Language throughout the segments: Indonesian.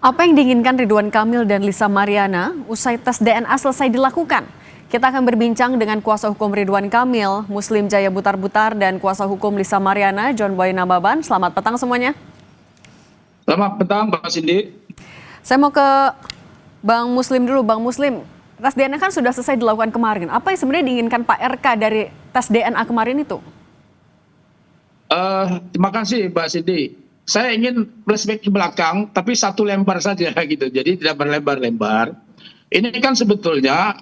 Apa yang diinginkan Ridwan Kamil dan Lisa Mariana usai tes DNA selesai dilakukan? Kita akan berbincang dengan kuasa hukum Ridwan Kamil, Muslim Jaya Butar-Butar, dan kuasa hukum Lisa Mariana, John Boy Nababan. Selamat petang semuanya. Selamat petang, Mbak Cindy. Saya mau ke Bang Muslim dulu. Bang Muslim, tes DNA kan sudah selesai dilakukan kemarin. Apa yang sebenarnya diinginkan Pak RK dari tes DNA kemarin itu? Terima kasih, Mbak Cindy. Saya ingin flashback ke belakang, tapi satu lembar saja gitu. Jadi tidak berlembar-lembar. Ini kan sebetulnya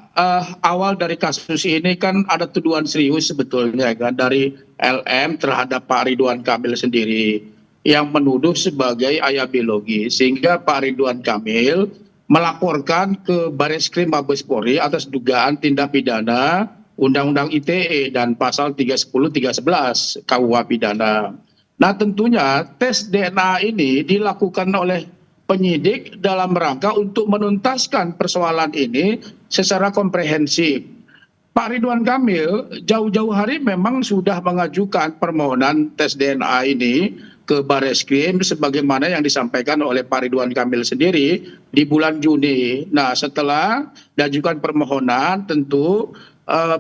awal dari kasus ini kan ada tuduhan serius sebetulnya kan dari LM terhadap Pak Ridwan Kamil sendiri yang menuduh sebagai ayah biologi, sehingga Pak Ridwan Kamil melaporkan ke Bareskrim Mabes Polri atas dugaan tindak pidana Undang-Undang ITE dan pasal 310 311 KUH pidana. Nah, tentunya tes DNA ini dilakukan oleh penyidik dalam rangka untuk menuntaskan persoalan ini secara komprehensif. Pak Ridwan Kamil jauh-jauh hari memang sudah mengajukan permohonan tes DNA ini ke Bareskrim sebagaimana yang disampaikan oleh Pak Ridwan Kamil sendiri di bulan Juni. Nah, setelah diajukan permohonan, tentu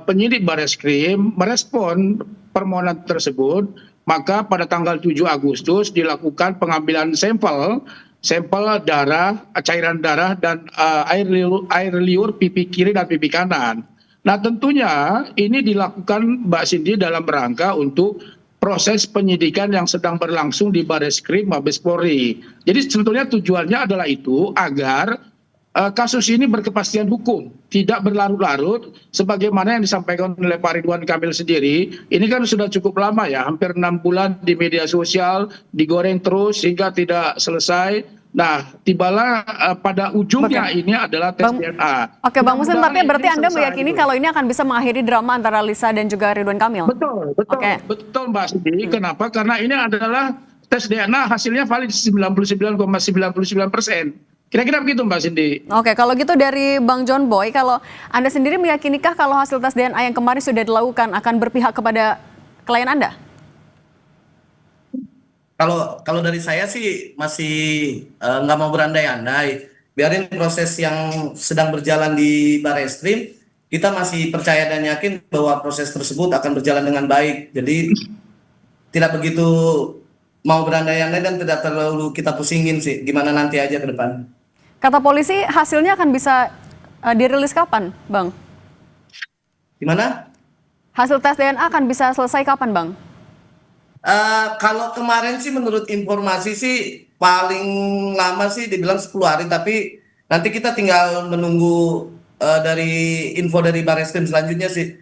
penyidik Bareskrim merespon permohonan tersebut, maka pada tanggal 7 Agustus dilakukan pengambilan sampel darah, cairan darah, dan air liur pipi kiri dan pipi kanan. Nah, tentunya ini dilakukan Mbak Cindy dalam rangka untuk proses penyidikan yang sedang berlangsung di Bareskrim Mabes Polri. Jadi sebetulnya tujuannya adalah itu agar kasus ini berkepastian hukum, tidak berlarut-larut sebagaimana yang disampaikan oleh Pak Ridwan Kamil sendiri. Ini kan sudah cukup lama ya, hampir 6 bulan di media sosial, digoreng terus sehingga tidak selesai. Nah, tibalah pada ujungnya ini adalah tes DNA. Oke, Bang Muslim, tapi berarti Anda meyakini kalau ini akan bisa mengakhiri drama antara Lisa dan juga Ridwan Kamil? Betul, betul Mbak Siti. Kenapa? Karena ini adalah tes DNA hasilnya valid 99,99%. Kira-kira begitu Mbak Cindy. Oke, kalau gitu dari Bang John Boy, kalau Anda sendiri meyakinikah kalau hasil tes DNA yang kemarin sudah dilakukan akan berpihak kepada klien Anda? Kalau dari saya sih masih nggak mau berandai-andai. Biarin proses yang sedang berjalan di Bareskrim, kita masih percaya dan yakin bahwa proses tersebut akan berjalan dengan baik. Jadi tidak begitu mau berandai-andai dan tidak terlalu kita pusingin sih. Gimana nanti aja ke depan. Kata polisi hasilnya akan bisa dirilis kapan, Bang? Gimana? Hasil tes DNA akan bisa selesai kapan, Bang? Kalau kemarin sih menurut informasi sih paling lama sih dibilang 10 hari, tapi nanti kita tinggal menunggu dari info dari Bareskrim selanjutnya sih.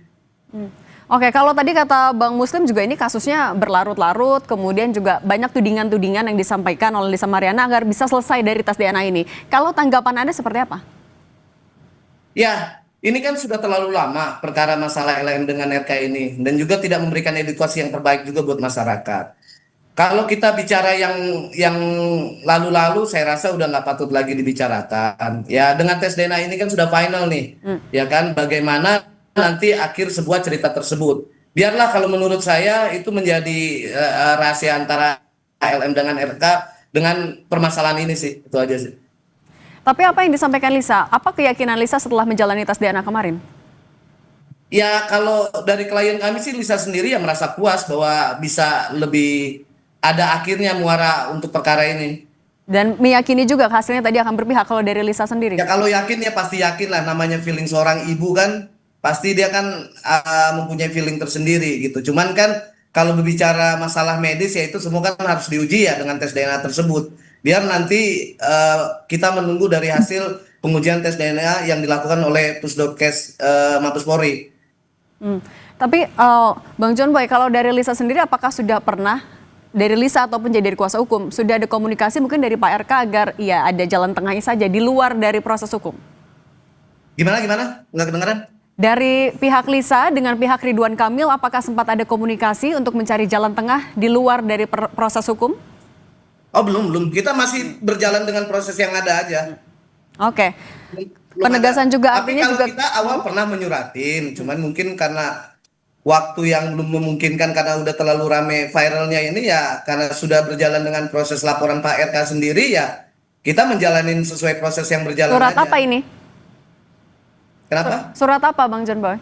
Oke, kalau tadi kata Bang Muslim juga ini kasusnya berlarut-larut, kemudian juga banyak tudingan-tudingan yang disampaikan oleh Lisa Mariana agar bisa selesai dari tes DNA ini. Kalau tanggapan Anda seperti apa? Ya, ini kan sudah terlalu lama perkara masalah LM dengan RK ini, dan juga tidak memberikan edukasi yang terbaik juga buat masyarakat. Kalau kita bicara yang lalu-lalu, saya rasa udah nggak patut lagi dibicarakan. Ya, dengan tes DNA ini kan sudah final nih, ya kan? Bagaimana nanti akhir sebuah cerita tersebut? Biarlah kalau menurut saya itu menjadi rahasia antara LM dengan RK dengan permasalahan ini sih, itu aja sih. Tapi apa yang disampaikan Lisa? Apa keyakinan Lisa setelah menjalani tes DNA kemarin? Ya, kalau dari klien kami sih Lisa sendiri yang merasa puas bahwa bisa lebih ada akhirnya muara untuk perkara ini. Dan meyakini juga hasilnya tadi akan berpihak kalau dari Lisa sendiri? Ya kalau yakin ya pasti yakin lah, namanya feeling seorang ibu kan pasti dia kan mempunyai feeling tersendiri gitu. Cuman kan kalau berbicara masalah medis ya itu semua kan harus diuji ya dengan tes DNA tersebut. Biar nanti kita menunggu dari hasil pengujian tes DNA yang dilakukan oleh Pusdokes Mabes Polri. Tapi Bang John Boy, kalau dari Lisa sendiri apakah sudah pernah dari Lisa ataupun jadi dari kuasa hukum sudah ada komunikasi mungkin dari Pak RK agar ya ada jalan tengahnya saja di luar dari proses hukum? Gimana? Nggak kedengeran? Dari pihak Lisa dengan pihak Ridwan Kamil, apakah sempat ada komunikasi untuk mencari jalan tengah di luar dari proses hukum? Oh belum. Kita masih berjalan dengan proses yang ada aja. Oke. Belum Penegasan ada. juga Tapi artinya kalau juga kita awal pernah menyuratin, cuman mungkin karena waktu yang belum memungkinkan karena udah terlalu rame viralnya ini ya, karena sudah berjalan dengan proses laporan Pak RK sendiri ya, kita menjalanin sesuai proses yang berjalan Surat aja. apa ini? Kenapa? Surat apa Bang John Boy?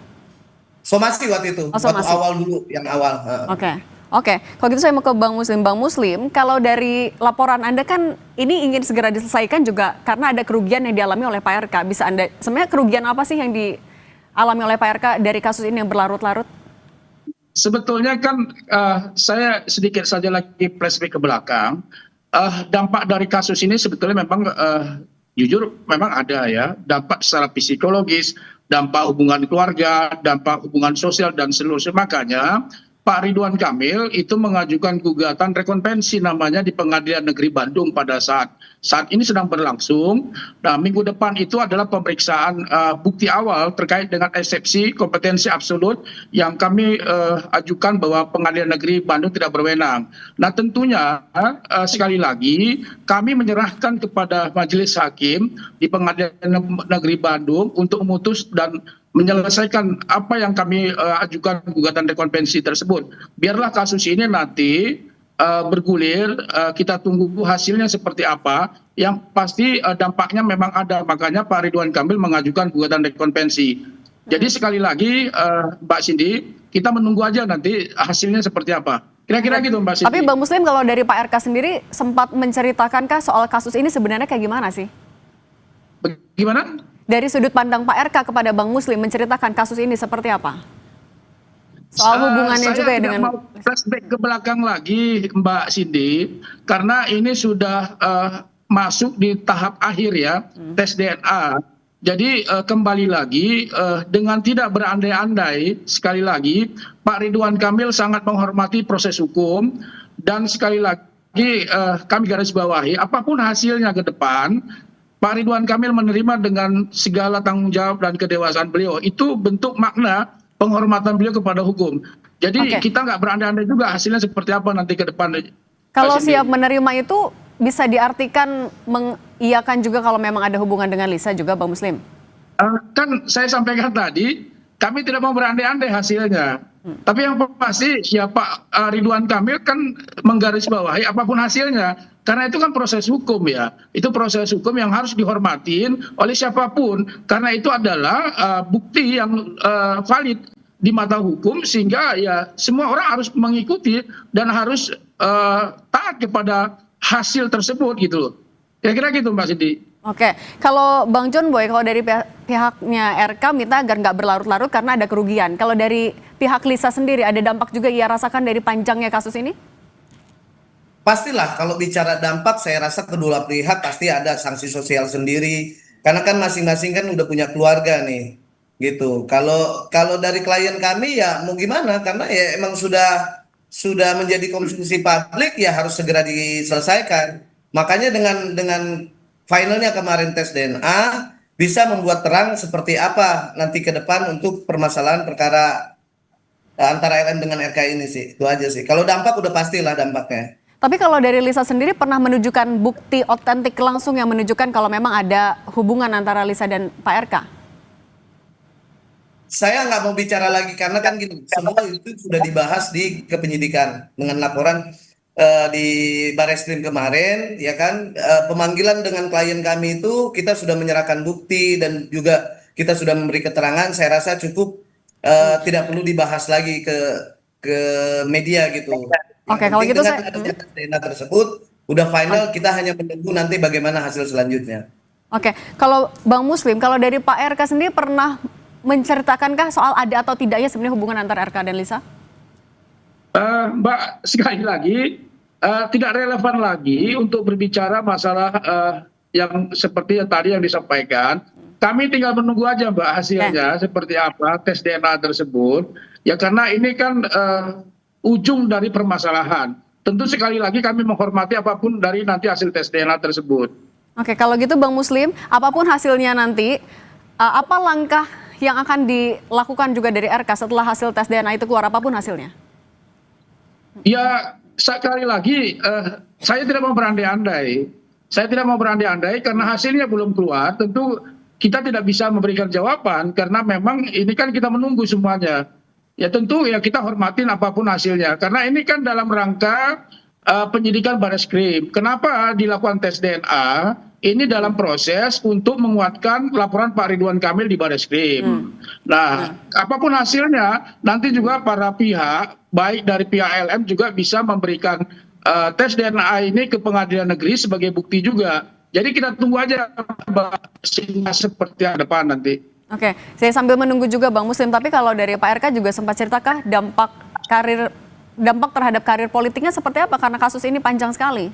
Somasi waktu itu, Oh, waktu somasi. awal dulu, yang awal. Oke. Oke, kalau gitu saya mau ke Bang Muslim. Bang Muslim, kalau dari laporan Anda kan ini ingin segera diselesaikan juga karena ada kerugian yang dialami oleh Pak RK. Bisa Anda, sebenarnya kerugian apa sih yang dialami oleh Pak RK dari kasus ini yang berlarut-larut? Sebetulnya kan saya sedikit saja lagi flashback ke belakang. Dampak dari kasus ini sebetulnya memang jujur memang ada ya, dampak secara psikologis, dampak hubungan keluarga, dampak hubungan sosial dan seluruhnya. Makanya Pak Ridwan Kamil itu mengajukan gugatan rekonvensi namanya di Pengadilan Negeri Bandung pada saat ini sedang berlangsung. Nah, minggu depan itu adalah pemeriksaan bukti awal terkait dengan eksepsi kompetensi absolut yang kami ajukan bahwa Pengadilan Negeri Bandung tidak berwenang. Nah, tentunya sekali lagi kami menyerahkan kepada majelis hakim di Pengadilan Negeri Bandung untuk memutus dan menyelesaikan apa yang kami ajukan gugatan rekonvensi tersebut. Biarlah kasus ini nanti bergulir, kita tunggu hasilnya seperti apa. Yang pasti dampaknya memang ada, makanya Pak Ridwan Kamil mengajukan gugatan rekonvensi. Jadi sekali lagi Mbak Cindy, kita menunggu aja nanti hasilnya seperti apa. Kira-kira gitu Mbak Cindy. Tapi Bang Muslim, kalau dari Pak RK sendiri sempat menceritakankah soal kasus ini sebenarnya kayak gimana sih? Bagaimana? Dari sudut pandang Pak RK kepada Bang Muslim menceritakan kasus ini seperti apa? Soal hubungannya juga ya dengan... Saya mau flashback ke belakang lagi Mbak Cindy, karena ini sudah masuk di tahap akhir ya, tes DNA. Jadi kembali lagi dengan tidak berandai-andai, sekali lagi Pak Ridwan Kamil sangat menghormati proses hukum, dan sekali lagi kami garis bawahi apapun hasilnya ke depan, Pak Ridwan Kamil menerima dengan segala tanggung jawab dan kedewasaan beliau. Itu bentuk makna penghormatan beliau kepada hukum. Jadi kita nggak berandai-andai juga hasilnya seperti apa nanti ke depan. Kalau siap menerima itu bisa diartikan mengiyakan juga kalau memang ada hubungan dengan Lisa juga Bang Muslim? Kan saya sampaikan tadi, kami tidak mau berandai-andai hasilnya. Tapi yang pasti ya Pak Ridwan Kamil kan menggarisbawahi apapun hasilnya. Karena itu kan proses hukum ya. Itu proses hukum yang harus dihormatin oleh siapapun. Karena itu adalah bukti yang valid di mata hukum, sehingga ya semua orang harus mengikuti dan harus taat kepada hasil tersebut gitu loh. Kira-kira gitu Mbak Cindy. Oke, kalau Bang John Boy, kalau dari pihaknya RK minta agar nggak berlarut-larut karena ada kerugian. Kalau dari pihak Lisa sendiri, ada dampak juga ia rasakan dari panjangnya kasus ini? Pastilah kalau bicara dampak, saya rasa kedua pihak pasti ada sanksi sosial sendiri. Karena kan masing-masing kan udah punya keluarga nih, gitu. Kalau dari klien kami ya mau gimana? Karena ya emang sudah menjadi konsumsi publik, ya harus segera diselesaikan. Makanya dengan finalnya kemarin tes DNA bisa membuat terang seperti apa nanti ke depan untuk permasalahan perkara antara LM dengan RK ini sih. Itu aja sih. Kalau dampak udah pastilah dampaknya. Tapi kalau dari Lisa sendiri pernah menunjukkan bukti otentik langsung yang menunjukkan kalau memang ada hubungan antara Lisa dan Pak RK? Saya nggak mau bicara lagi karena kan gini, semua itu sudah dibahas di kepenyidikan dengan laporan di Bareskrim kemarin, ya kan, pemanggilan dengan klien kami itu kita sudah menyerahkan bukti dan juga kita sudah memberi keterangan. Saya rasa cukup, tidak perlu dibahas lagi ke media gitu. Oke, kalau gitu dengan saya... adanya DNA tersebut udah final, kita hanya menunggu nanti bagaimana hasil selanjutnya. Oke, kalau Bang Muslim, kalau dari Pak RK sendiri pernah menceritakankah soal ada atau tidaknya sebenarnya hubungan antara RK dan Lisa? Mbak, sekali lagi tidak relevan lagi untuk berbicara masalah yang seperti tadi yang disampaikan. Kami tinggal menunggu aja Mbak hasilnya seperti apa tes DNA tersebut. Ya karena ini kan ujung dari permasalahan. Tentu sekali lagi kami menghormati apapun dari nanti hasil tes DNA tersebut. Oke, kalau gitu Bang Muslim, apapun hasilnya nanti, apa langkah yang akan dilakukan juga dari RK setelah hasil tes DNA itu keluar, apapun hasilnya? Ya sekali lagi saya tidak mau berandai-andai. Saya tidak mau berandai-andai karena hasilnya belum keluar. Tentu kita tidak bisa memberikan jawaban karena memang ini kan kita menunggu semuanya. Ya tentu ya kita hormatin apapun hasilnya. Karena ini kan dalam rangka penyidikan Bareskrim. Kenapa dilakukan tes DNA? ini dalam proses untuk menguatkan laporan Pak Ridwan Kamil di Barreskrim. Nah, apapun hasilnya, nanti juga para pihak, baik dari pihak LM juga bisa memberikan tes DNA ini ke pengadilan negeri sebagai bukti juga. Jadi kita tunggu aja seperti yang depan nanti. Oke, saya sambil menunggu juga Bang Muslim, tapi kalau dari Pak RK juga sempat ceritakan dampak terhadap karir politiknya seperti apa karena kasus ini panjang sekali?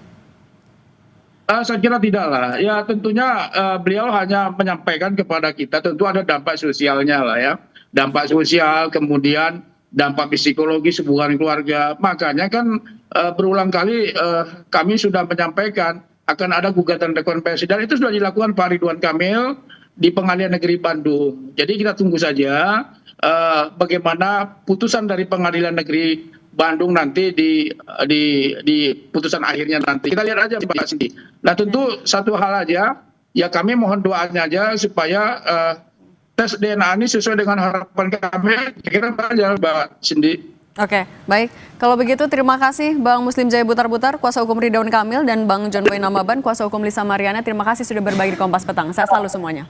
Saya kira tidak lah. Ya tentunya beliau hanya menyampaikan kepada kita tentu ada dampak sosialnya lah ya. Dampak sosial, kemudian dampak psikologis hubungan keluarga. Makanya kan berulang kali kami sudah menyampaikan akan ada gugatan rekonvensi dan itu sudah dilakukan Pak Ridwan Kamil di Pengadilan Negeri Bandung. Jadi kita tunggu saja bagaimana putusan dari Pengadilan Negeri Bandung nanti di putusan akhirnya nanti. Kita lihat aja Pak Cindy. Nah tentu satu hal aja, ya kami mohon doanya aja supaya tes DNA ini sesuai dengan harapan kami. Kira-kira aja Mbak Cindy. Oke, baik. Kalau begitu terima kasih Bang Muslim Jaya Butar-Butar, kuasa hukum Ridwan Kamil, dan Bang John Boy Namaban, kuasa hukum Lisa Mariana. Terima kasih sudah berbagi di Kompas Petang. Sehat selalu semuanya.